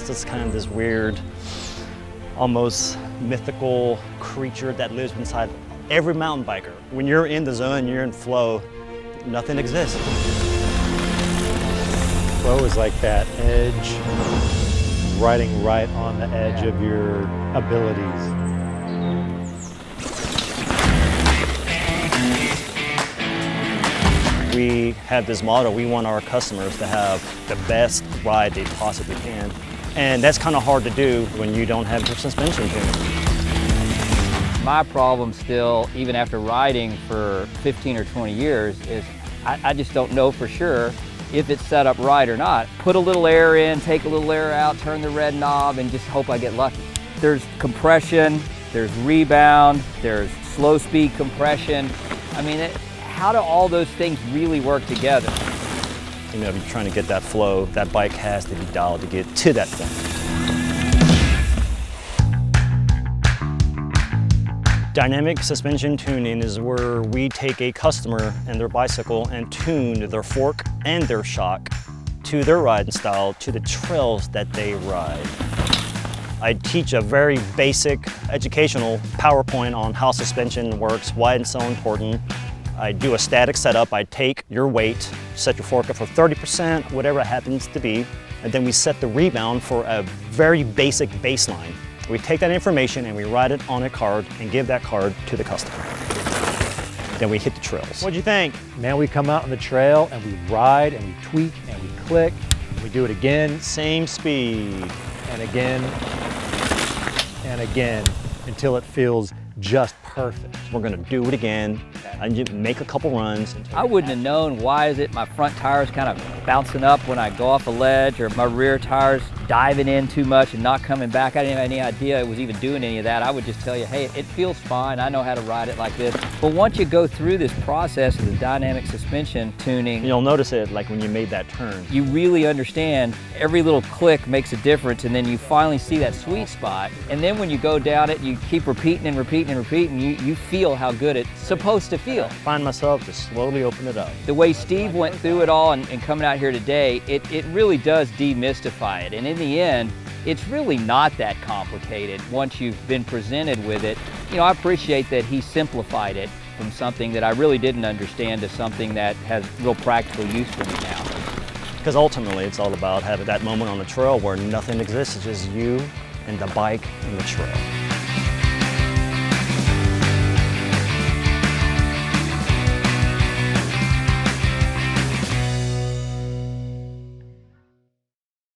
It's just kind of this weird, almost mythical creature that lives inside every mountain biker. When you're in the zone, you're in flow, nothing exists. Flow is like that edge, riding right on the edge of your abilities. We have this motto, we want our customers to have the best ride they possibly can. And that's kind of hard to do when you don't have your suspension tuning. My problem still, even after riding for 15 or 20 years, is I just don't know for sure if it's set up right or not. Put a little air in, take a little air out, turn the red knob, and just hope I get lucky. There's compression, there's rebound, there's slow speed compression. I mean, how do all those things really work together? You know, if you're trying to get that flow, that bike has to be dialed to get to that point. Dynamic suspension tuning is where we take a customer and their bicycle and tune their fork and their shock to their riding style, to the trails that they ride. I teach a very basic educational PowerPoint on how suspension works, why it's so important. I do a static setup. I take your weight, set your fork up for 30%, whatever it happens to be, and then we set the rebound for a very basic baseline. We take that information and we write it on a card and give that card to the customer. Then we hit the trails. What'd you think? Man, we come out on the trail and we ride and we tweak and we click. And we do it again Same speed. and again and again until it feels just perfect. We're gonna do it again. I make a couple runs. I wouldn't have known why is it my front tire's kind of bouncing up when I go off a ledge, or my rear tire's diving in too much and not coming back. I didn't have any idea it was even doing any of that. I would just tell you, hey, it feels fine. I know how to ride it like this. But once you go through this process of the dynamic suspension tuning, You'll notice it like when you made that turn. you really understand every little click makes a difference, and then you finally see that sweet spot. And then when you go down it, you keep repeating and repeating and repeating, you feel how good it's supposed to feel. I find myself to slowly open it up. The way Steve went through it all and coming out here today, it really does demystify it. And in the end, it's really not that complicated once you've been presented with it. You know, I appreciate that he simplified it from something that I really didn't understand to something that has real practical use for me now. Because ultimately it's all about having that moment on the trail where nothing exists, it's just you and the bike and the trail.